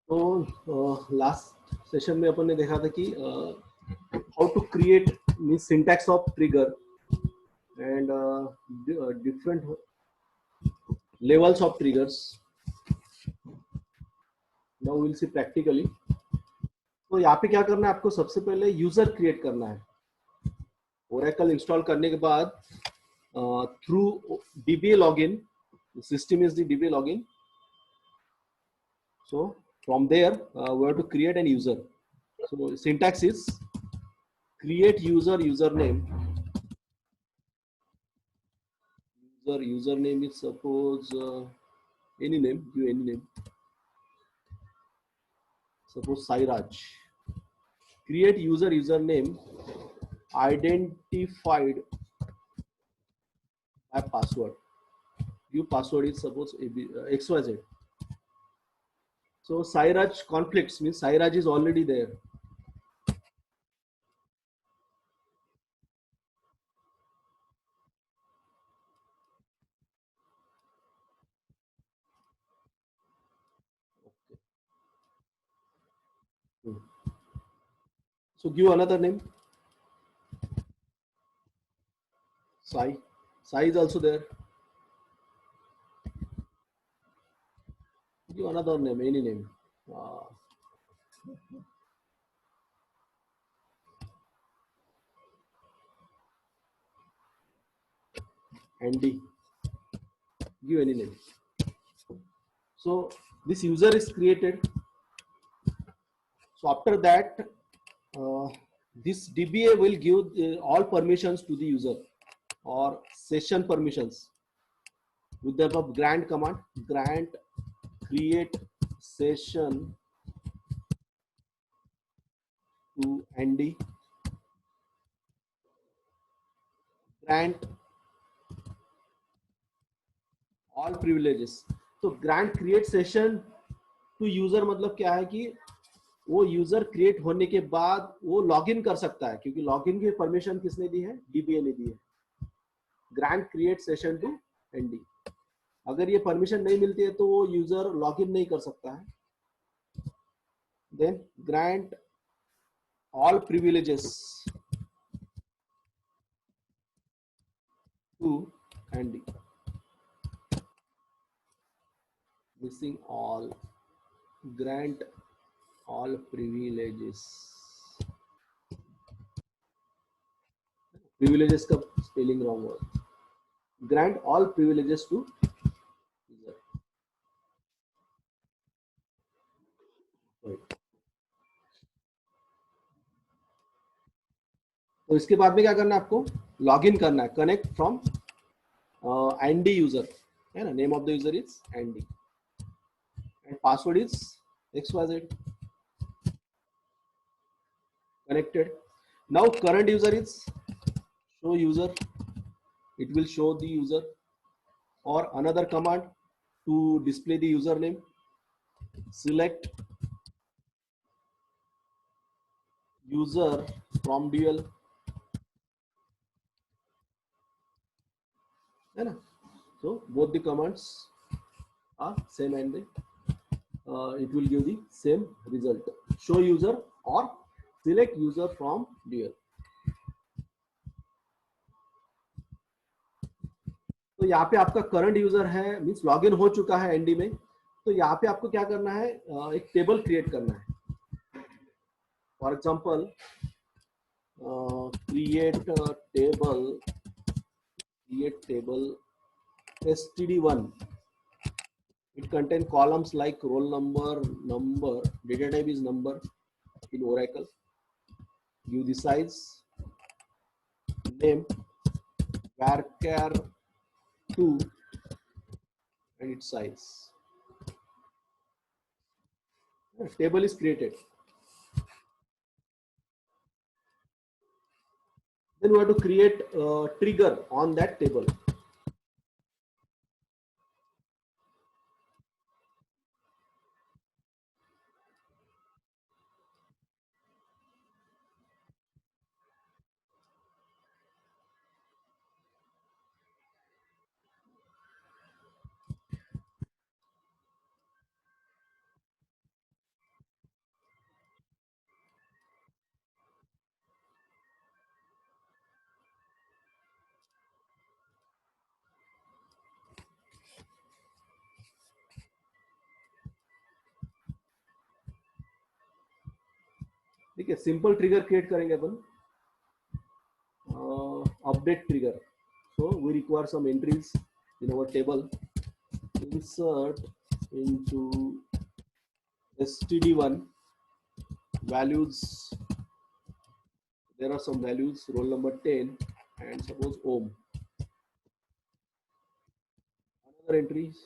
तो last session में अपन ने देखा था कि how to create mean syntax of trigger and different levels of triggers. Now we'll see practically. तो यहाँ पे क्या करना है आपको, सबसे पहले यूजर क्रिएट करना है. Oracle इंस्टॉल करने के बाद through DBA login, the system is the DBA login. So from there we have to create an user. So syntax is create user username. Username is suppose any name, give any name. Suppose Sairaj. Create user username identified by password. Your password is suppose XYZ. So Sairaj conflicts means Sairaj is already there. Okay. So give another name. Sai. Sai is also there. Give another name, any name. Uh, Andy. Give any name. So this user is created. So after that, uh, this DBA will give all permissions to the user or session permissions with the above grant command. Grant create session to Andy. Grant all privileges. तो grant create session to user मतलब क्या है कि वो user create होने के बाद वो लॉगिन कर सकता है, क्योंकि लॉगिन की परमिशन किसने दी है, डीबीए ने दी है. Grant create session to ND. अगर ये परमिशन नहीं मिलती है तो वो यूजर लॉगिन नहीं कर सकता है. Then grant all privileges to ND. Missing all. Grant all privileges. Privileges का spelling wrong हुआ. Grant all privileges to user. तो इसके बाद में क्या करना है आपको, लॉगिन करना है. कनेक्ट फ्रॉम एंडी यूजर है ना. Name of the user is Andy and password is XYZ. Connected. Now current user is show user. It will show the user, or another command to display the username. Select user from dual है ना. So both the commands are same and it will give the same result. Show user or select user from dual. तो यहाँ पे आपका current user है means login हो चुका है एनडी में. तो यहाँ पे आपको क्या करना है, एक टेबल क्रिएट करना है. For example create table std1. It contains columns like roll number, data type is number in Oracle. Give the size, name, varchar 2 and its size. Table is created. Then we have to create a trigger on that table. ठीक है, simple trigger create करेंगे अपन, update trigger. So we require some entries in our table. Insert into std1 values. There are some values, roll number 10 and suppose ohm. Another entries,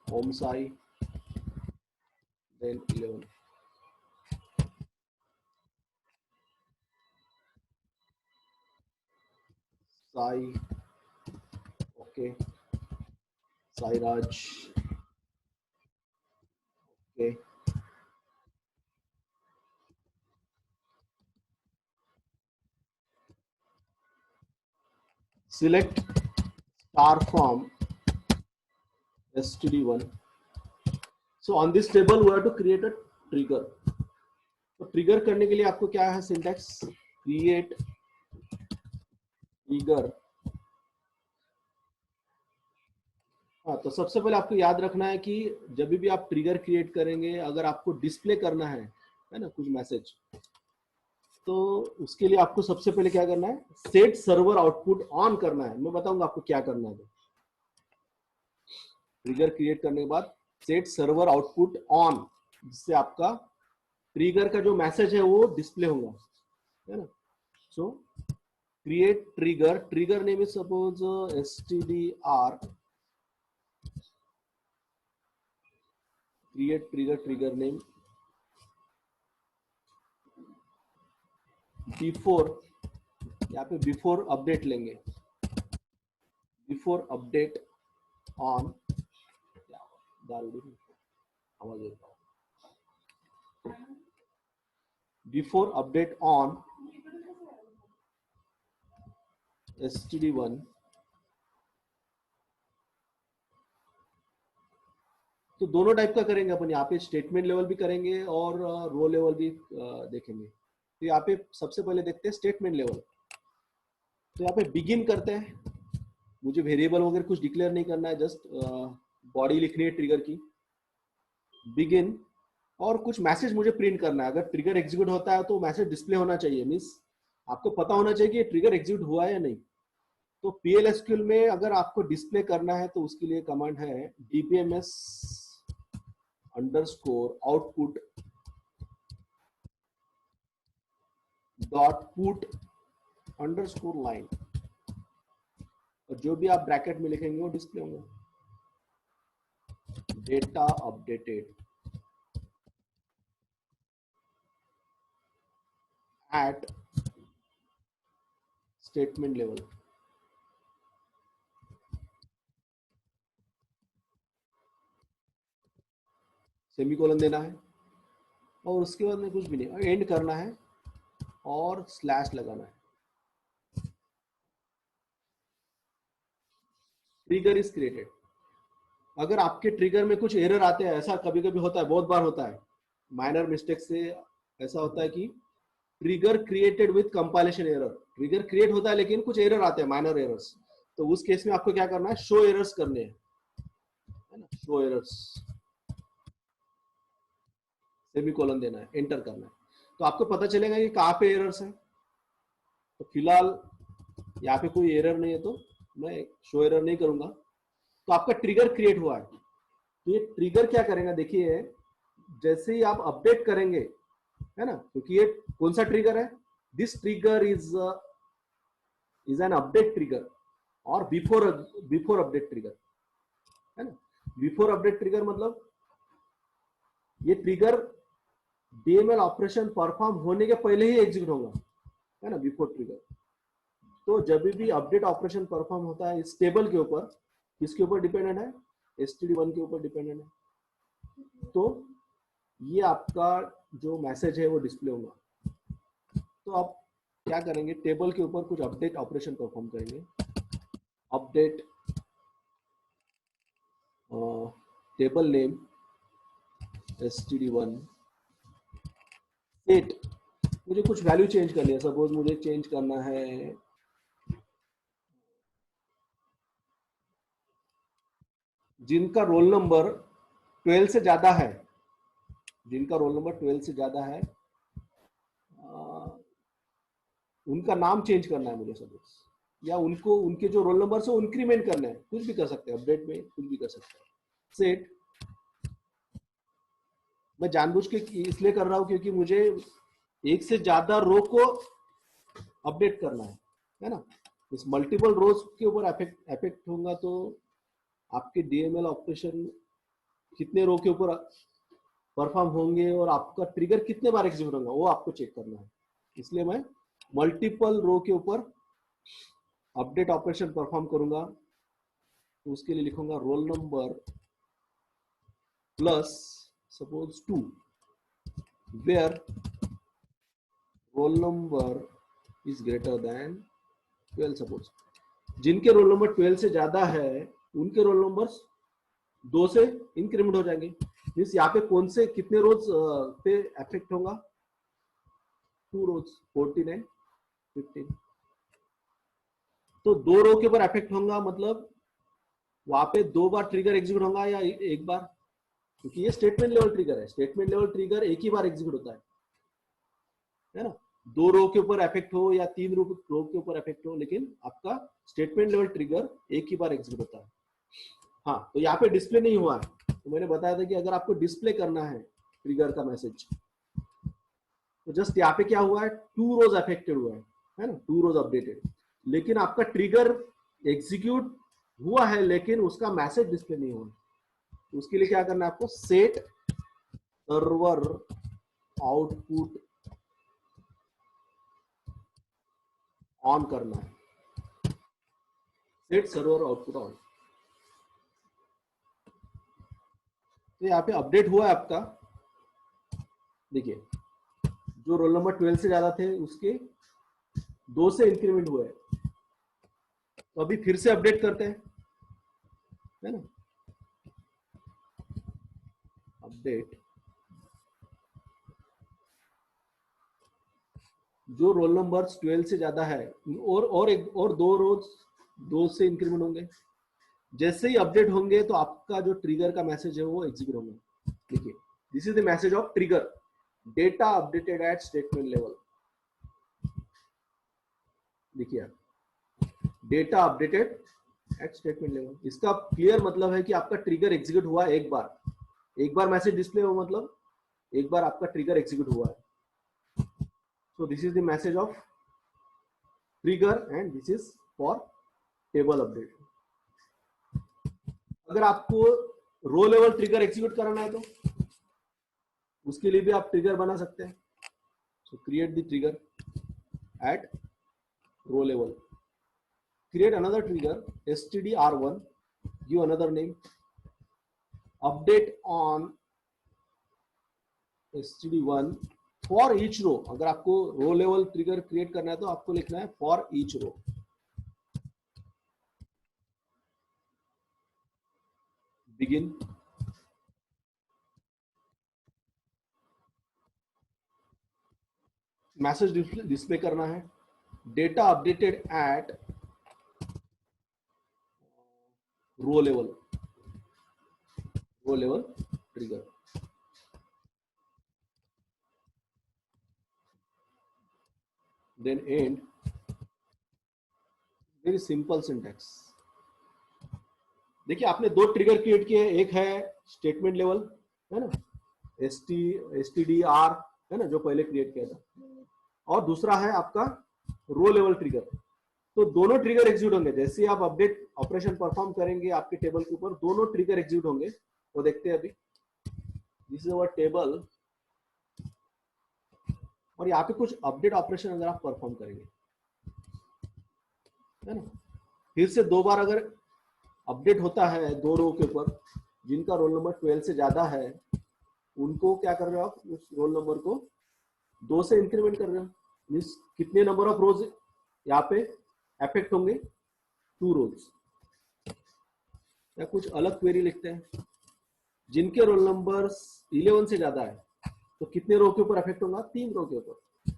ohm psi, then 11. Psi, okay. Sai Raj, okay. Select star from std1. So on this table we have to create a trigger. तो trigger करने के लिए आपको क्या है syntax, create trigger. हाँ, तो सबसे पहले आपको याद रखना है कि जब भी आप ट्रिगर क्रिएट करेंगे, अगर आपको डिस्प्ले करना है ना कुछ मैसेज, तो उसके लिए आपको सबसे पहले क्या करना है, सेट सर्वर आउटपुट ऑन करना है. मैं बताऊंगा आपको क्या करना है. ट्रिगर क्रिएट करने के बाद सेट सर्वर आउटपुट ऑन, जिससे आपका ट्रिगर का जो मैसेज है वो डिस्प्ले होगा, है ना. सो create trigger, trigger name is suppose stdr, create trigger, trigger name before, यहाँ पे बिफोर अपडेट लेंगे, before update on, before update on std1. तो दोनों टाइप का करेंगे अपन, यहाँ पे स्टेटमेंट लेवल भी करेंगे और रो लेवल भी देखेंगे. तो यहाँ पे सबसे पहले देखते हैं स्टेटमेंट लेवल. तो यहाँ पे बिगिन करते हैं, मुझे वेरिएबल वगैरह कुछ डिक्लेयर नहीं करना है, जस्ट बॉडी लिखनी है ट्रिगर की, बिगिन, और कुछ मैसेज मुझे प्रिंट करना है. अगर ट्रिगर एग्जीक्यूट होता है तो मैसेज डिस्प्ले होना चाहिए, मीन्स आपको पता होना चाहिए कि ट्रिगर एग्जीक्यूट हुआ है या नहीं. तो PL/SQL में अगर आपको डिस्प्ले करना है तो उसके लिए कमांड है dbms underscore output dot put underscore line, और जो भी आप ब्रैकेट में लिखेंगे वो डिस्प्ले होंगे. Data updated at statement level. Semicolon देना है और उसके बाद में कुछ भी नहीं, एंड करना है और स्लैश लगाना है. Trigger is created. अगर आपके ट्रिगर में कुछ एरर आते हैं, ऐसा कभी कभी होता है, बहुत बार होता है, माइनर मिस्टेक से ऐसा होता है कि trigger created with compilation error, trigger create होता है लेकिन कुछ एरर आते हैं, माइनर एरर्स. तो उस केस में आपको क्या करना है, शो एरर्स करने हैं, है ना, शो एरर्स, सेमीकोलन देना है, एंटर करना है. तो आपको पता चलेगा कि कहाँ पे एरर्स है. तो फिलहाल यहाँ पे कोई एरर नहीं है तो मैं शो एरर नहीं करूंगा. तो आपका ट्रिगर क्रिएट हुआ है. तो ये ट्रिगर क्या करेगा, देखिए जैसे ही आप अपडेट करेंगे, है ना, क्योंकि ये कौन सा ट्रिगर है, this trigger is an update trigger और बिफोर अपडेट ट्रिगर, है ना. बिफोर अपडेट ट्रिगर मतलब ये ट्रिगर DML ऑपरेशन परफॉर्म होने के पहले ही एग्जीक्यूट होगा, है ना, बिफोर ट्रिगर. तो जब भी अपडेट ऑपरेशन परफॉर्म होता है इस टेबल के ऊपर, किसके ऊपर डिपेंडेंट है, std1 के ऊपर डिपेंडेंट है. तो ये आपका जो मैसेज है वो डिस्प्ले होगा. तो आप क्या करेंगे, टेबल के ऊपर कुछ अपडेट ऑपरेशन परफॉर्म करेंगे. Update table name std1 set, मुझे कुछ वैल्यू चेंज करनी है. सपोज मुझे चेंज करना है जिनका रोल नंबर 12 से ज्यादा है, जिनका रोल नंबर 12 से ज्यादा है उनका नाम चेंज करना है मुझे सपोज, या उनको उनके जो रोल नंबर से इंक्रीमेंट करना है, कुछ भी कर सकते हैं, अपडेट में कुछ भी कर सकते हैं। सेट, मैं जानबूझ के इसलिए कर रहा हूं क्योंकि मुझे एक से ज्यादा रो को अपडेट करना है ना। इस मल्टीपल रोज के ऊपर अफेक्ट होगा तो आपके डीएमएल ऑपरेशन कितने रो के ऊपर परफॉर्म होंगे और आपका ट्रिगर कितने बार एग्जीक्यूट होगा वो आपको चेक करना है। इसलिए मैं मल्टीपल रो के ऊपर अपडेट ऑपरेशन परफॉर्म करूंगा। तो उसके लिए लिखूंगा roll number plus suppose 2 where roll number is greater than 12 suppose. जिनके रोल नंबर 12 से ज्यादा है उनके रोल नंबर्स 2 से इंक्रीमेंट हो जाएंगे। मीन्स यहाँ पे कौन से कितने रोज पे अफेक्ट होगा, 2 रोज 14 एंड 15। तो 2 रो के ऊपर अफेक्ट होगा मतलब वहां पे 2 बार ट्रिगर एग्जीक्यूट होगा या एक बार, क्योंकि ये स्टेटमेंट लेवल ट्रिगर है। स्टेटमेंट लेवल ट्रिगर एक ही बार एग्जीक्यूट होता है ना। 2 रो के ऊपर अफेक्ट हो या 3 रो के ऊपर अफेक्ट हो, लेकिन आपका स्टेटमेंट लेवल ट्रिगर एक ही बार एग्जीक्यूट होता है। हाँ, तो यहाँ पे डिस्प्ले नहीं हुआ है, तो मैंने बताया था कि अगर आपको डिस्प्ले करना है ट्रिगर का मैसेज, तो जस्ट यहाँ पे क्या हुआ है, 2 रोज अफेक्टेड हुआ है ना, 2 रोज अपडेटेड, लेकिन आपका ट्रिगर एग्जीक्यूट हुआ है लेकिन उसका मैसेज डिस्प्ले नहीं हुआ। तो उसके लिए क्या करना है आपको, सेट सर्वर आउटपुट ऑन करना है। Set server output on. तो यहाँ पे अपडेट हुआ है आपका, देखिए जो रोल नंबर 12 से ज्यादा थे उसके 2 से इंक्रीमेंट हुए। तो अभी फिर से अपडेट करते हैं, है ना। अपडेट, जो रोल नंबर 12 से ज्यादा है और 2 रोज 2 से इंक्रीमेंट होंगे। जैसे ही अपडेट होंगे तो आपका जो ट्रिगर का मैसेज है वो एग्जीक्यूट होगा। देखिए, this is the message of trigger, data updated at statement level. देखिए, data updated at statement level, इसका क्लियर मतलब है कि आपका ट्रिगर एग्जीक्यूट हुआ एक बार मैसेज डिस्प्ले हो मतलब एक बार आपका ट्रिगर एग्जीक्यूट हुआ है। So this is the message of trigger and this is for table update. अगर आपको रो लेवल ट्रिगर एग्जीक्यूट कराना है तो उसके लिए भी आप ट्रिगर बना सकते हैं। So create the trigger at row level, create another trigger stdr1, give another name, update on std1 for each row। अगर आपको रो लेवल ट्रिगर क्रिएट करना है तो आपको लिखना है for each row। begin, message display करना है, data updated at row level trigger. Then end, very simple syntax. देखिए, आपने 2 ट्रिगर क्रिएट किए, एक है स्टेटमेंट लेवल, है ना, stdr, है ना, जो पहले क्रिएट किया था, और दूसरा है आपका रो लेवल ट्रिगर। तो दोनों ट्रिगर एग्जीक्यूट होंगे जैसे ही आप अपडेट ऑपरेशन परफॉर्म करेंगे आपके टेबल के ऊपर, दोनों ट्रिगर एग्जीक्यूट होंगे। वो देखते हैं अभी। दिस इज अवर टेबल, और यहाँ पे कुछ अपडेट ऑपरेशन अगर आप परफॉर्म करेंगे, है ना, फिर से 2 बार अगर अपडेट होता है 2 रो के ऊपर, जिनका रोल नंबर 12 से ज्यादा है उनको क्या कर रहे हो आप, उस रोल नंबर को 2 से इंक्रीमेंट कर रहे हो। मीन्स कितने नंबर ऑफ रोज यहाँ पे अफेक्ट होंगे, 2 रोज। या कुछ अलग क्वेरी लिखते हैं, जिनके रोल नंबर 11 से ज्यादा है तो कितने रो के ऊपर अफेक्ट होगा, 3 रो के ऊपर।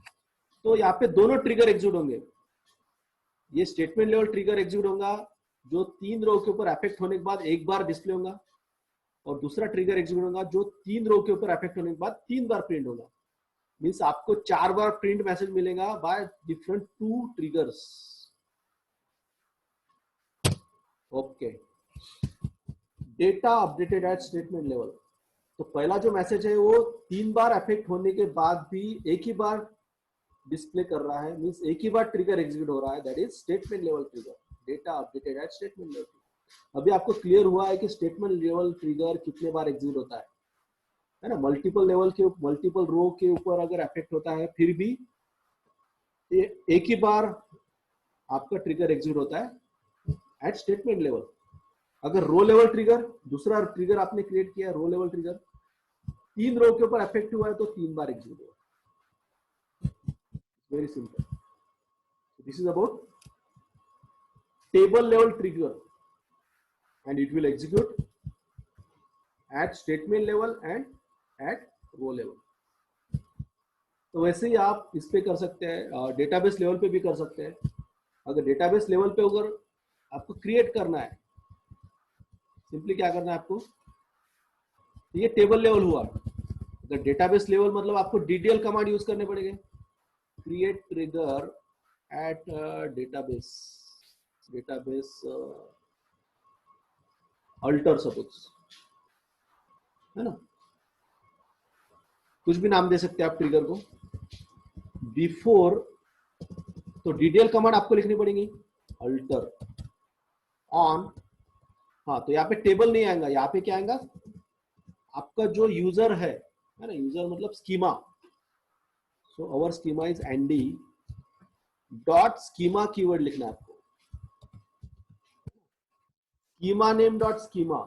तो यहाँ पे दोनों ट्रिगर एग्जीक्यूट होंगे। ये स्टेटमेंट लेवल ट्रिगर एग्जीक्यूट होगा जो 3 रो के ऊपर अफेक्ट होने के बाद एक बार डिस्प्ले होगा, और दूसरा ट्रिगर एग्जीक्यूट होगा जो 3 रो के ऊपर अफेक्ट होने के बाद 3 बार प्रिंट होगा। मीन्स आपको 4 बार प्रिंट मैसेज मिलेगा by different 2 triggers. Okay, data updated at statement level. तो पहला जो मैसेज है वो 3 बार अफेक्ट होने के बाद भी एक ही बार डिस्प्ले कर रहा है, मीन्स एक ही बार ट्रिगर एग्जीक्यूट हो रहा है, that is statement level trigger, data updated at statement level trigger. अभी आपको क्लियर हुआ है कि स्टेटमेंट लेवल ट्रिगर कितने बार एग्जीक्यूट होता है ना। मल्टीपल लेवल के मल्टीपल रो के ऊपर अगर अफेक्ट होता है फिर भी एक ही बार आपका ट्रिगर एग्जीक्यूट होता है एट स्टेटमेंट लेवल। अगर रो लेवल ट्रिगर, दूसरा ट्रिगर आपने क्रिएट किया रो लेवल ट्रिगर, 3 रो के ऊपर अफेक्ट हुआ है तो 3 बार एग्जीक्यूट हुआ। Very simple. This is about table level trigger and it will execute at statement level and at row level. तो वैसे ही आप इस पे कर सकते हैं, डेटाबेस लेवल पे भी कर सकते हैं। अगर डेटाबेस लेवल पे अगर आपको क्रिएट करना है, सिंपली क्या करना है आपको, ये टेबल लेवल हुआ। अगर डेटाबेस लेवल मतलब आपको DDL कमांड यूज करने पड़ेंगे, create trigger at database alter suppose, है ना, कुछ भी नाम दे सकते हैं आप ट्रिगर को। बिफोर तो DDL कमांड आपको लिखनी पड़ेगी, अल्टर ऑन। हाँ, तो यहाँ पे टेबल नहीं आएगा, यहाँ पे क्या आएगा, आपका जो यूजर है ना, यूजर मतलब schema. So our schema is ND dot schema keyword लिखना है आपको, schema name dot schema,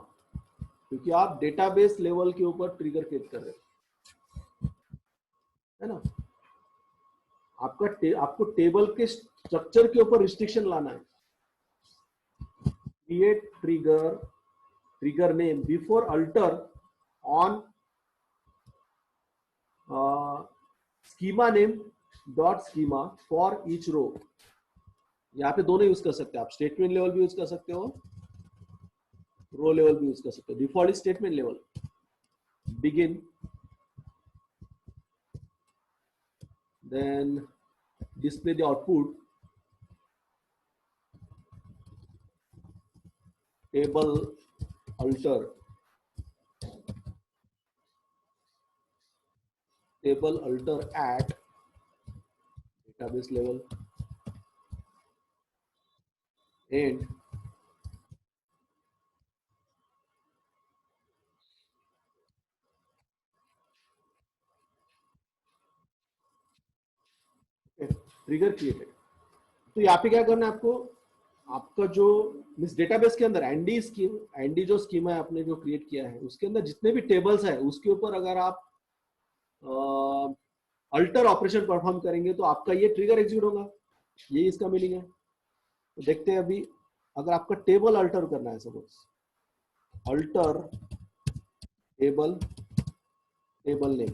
क्योंकि आप डेटाबेस लेवल के ऊपर ट्रिगर क्रिएट कर रहे है ना। आपको टेबल के स्ट्रक्चर के ऊपर रिस्ट्रिक्शन लाना है। Create trigger name before alter on schema name dot schema for each row। यहाँ पे दोनों यूज कर सकते हैं आप, स्टेटमेंट लेवल भी यूज कर सकते हो, रो लेवल भी यूज कर सकते हो। Default statement level, begin, then display the output, table alter at database level, and trigger created. तो यहाँ पे क्या करना है आपको, आपका जो मिस डेटाबेस के अंदर एनडी जो स्कीमा है आपने जो क्रिएट किया है उसके अंदर जितने भी टेबल्स है उसके ऊपर अगर आप अल्टर ऑपरेशन परफॉर्म करेंगे तो आपका ये ट्रिगर एग्जीक्यूट होगा, ये इसका मीनिंग है। तो देखते हैं अभी, अगर आपका टेबल अल्टर करना है, suppose alter table name,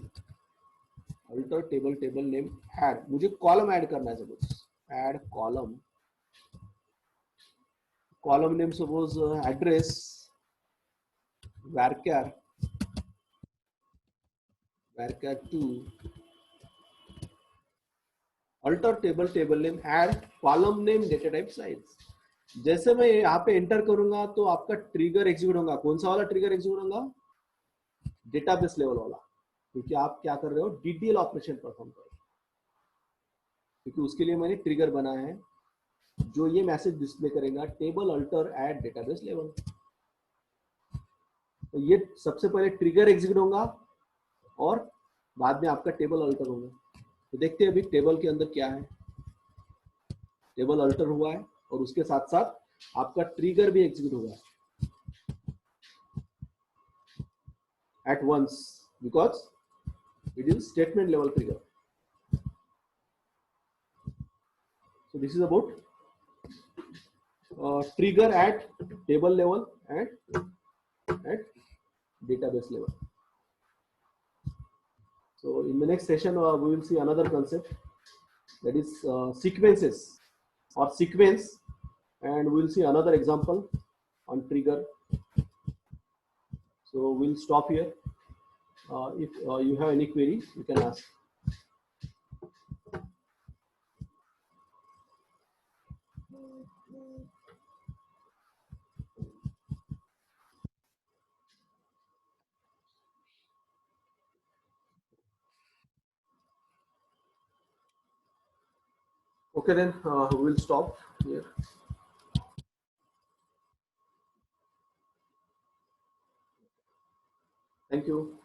alter table name, add, मुझे कॉलम ऐड करना है, suppose add column name, suppose address varchar 2, alter table name, add column name, data type size. जैसे मैं यहाँ पे एंटर करूंगा तो आपका ट्रिगर एग्जीक्यूट होगा। कौन सा वाला ट्रिगर एग्जीक्यूट होगा, डेटाबेस लेवल वाला, क्योंकि आप क्या कर रहे हो, DDL ऑपरेशन परफॉर्म कर रहे हो, क्योंकि उसके लिए मैंने ट्रिगर बनाया है जो ये मैसेज डिस्प्ले करेगा, table alter at database level. तो ये सबसे पहले ट्रिगर एग्जीक्यूट होगा और बाद में आपका टेबल अल्टर होगा। तो देखते हैं अभी टेबल के अंदर क्या है, टेबल अल्टर हुआ है और उसके साथ साथ आपका ट्रिगर भी एग्जीक्यूट हुआ है at once because it is statement level trigger. So this is about trigger at table level and at database level. So in the next session we will see another concept, that is sequences or sequence, and we will see another example on trigger. So we'll stop here. If you have any query, you can ask. Okay, then we'll stop here. Thank you.